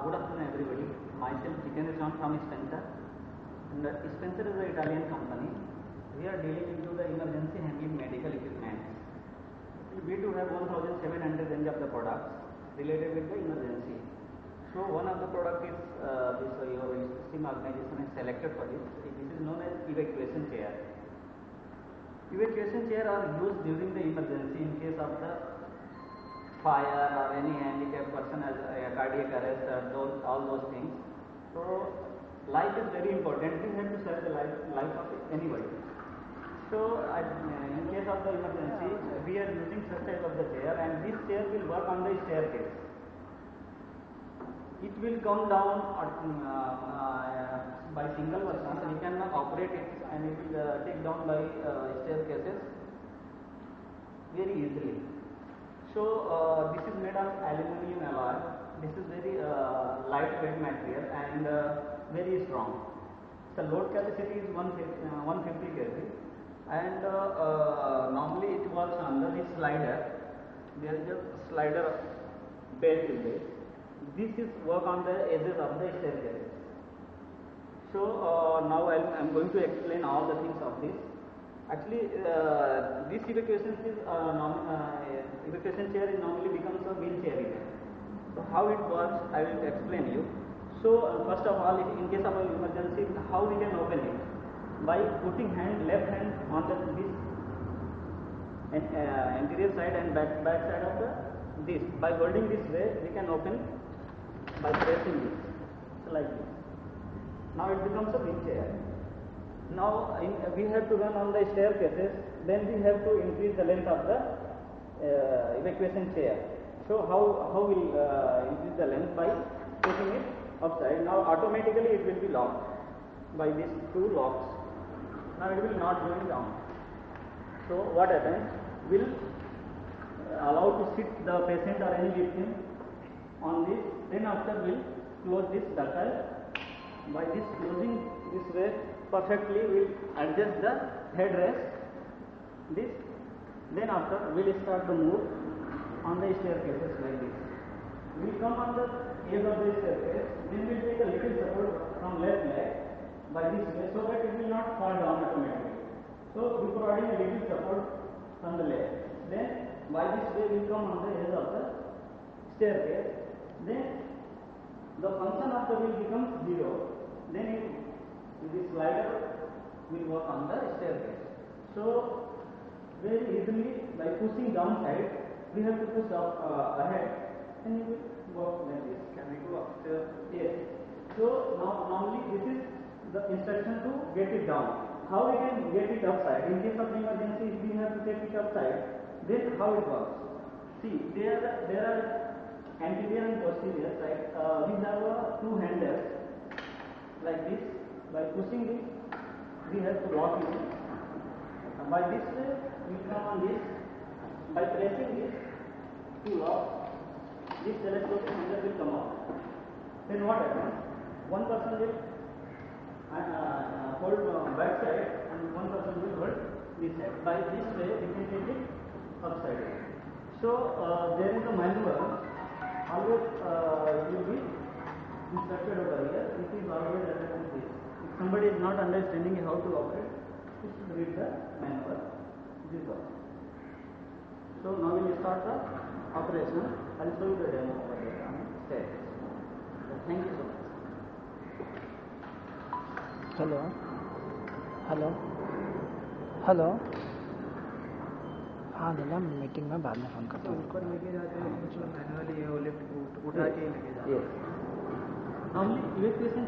Good afternoon, everybody. Myself Jitendra John from Spencer. And Spencer is an Italian company. We are dealing into the emergency handling medical equipment. We do have 1,700 range of the products related with the emergency. So one of the product is your system organization has selected for this. This is known as evacuation chair. Evacuation chair are used during the emergency in case of the fire or any handicapped person as a cardiac arrest or all those things. So life is very important. We have to save the life of anybody. So in case of the emergency, we are using such type of the chair, and this chair will work on the staircase. It will come down by single person. We can operate it, and it will take down by staircases very easily. So this is made of aluminum alloy. This is very lightweight material and very strong. The load capacity is 150 kg, and normally it works under this slider. There is a slider belt in this. This is work on the edges of the staircase. So now I am going to explain all the things of this. Actually, this evacuation chair normally becomes a wheelchair event. So how it works, I will explain you. So first of all, in case of an emergency, how we can open it? By putting left hand on this anterior side and back side of this. By holding this way, we can open by pressing this. So like this. Now it becomes a wheelchair. Now we have to run on the staircases, then we have to increase the length of the evacuation chair. So how will increase the length? By taking it upside. Now automatically it will be locked by these two locks. Now it will not going down. So what happens? Will allow to sit the patient or any victim on this. Then after will close this ductile. By this closing this way perfectly, will adjust the headrest. This. Then after will start to move on the staircases like this. We will come on the edge of the staircase. Then we will take a little support from left leg by this way, so that it will not fall down automatically. So we providing a little support from the leg. Then by this way we will come on the edge of the staircase. Then the function of the wheel becomes 0. Then this slider will work on the staircase. So very easily, by pushing downside, we have to push up ahead, and it will work like this. Can we go upstairs? Yes. So now normally this is the instruction to get it down. How we can get it upside? In case of emergency, if we have to take it upside, then how it works? See, there are anterior and posterior side. We have two handles like this. By pushing this, we have to lock it. By this way, we come on this. By pressing this to lock, this telescopic handle will come out. Then what happens? One person will hold back side, and one person will hold this side. By this way, we can take it upside. So there is a manual. Always it will be instructed over here. It is always written like this. If somebody is not understanding how to operate, just read the manual. This is all. So now we will start the operation. I will show you the demo over there on stage. Thank you so much. Hello hello hello हाँ दादा, meeting में बाद में phone करता हूँ. ऊपर लेके जाते हैं मतलब मैनुअली वो लिफ्ट उठा के लेके जाते हैं. Normally evacuation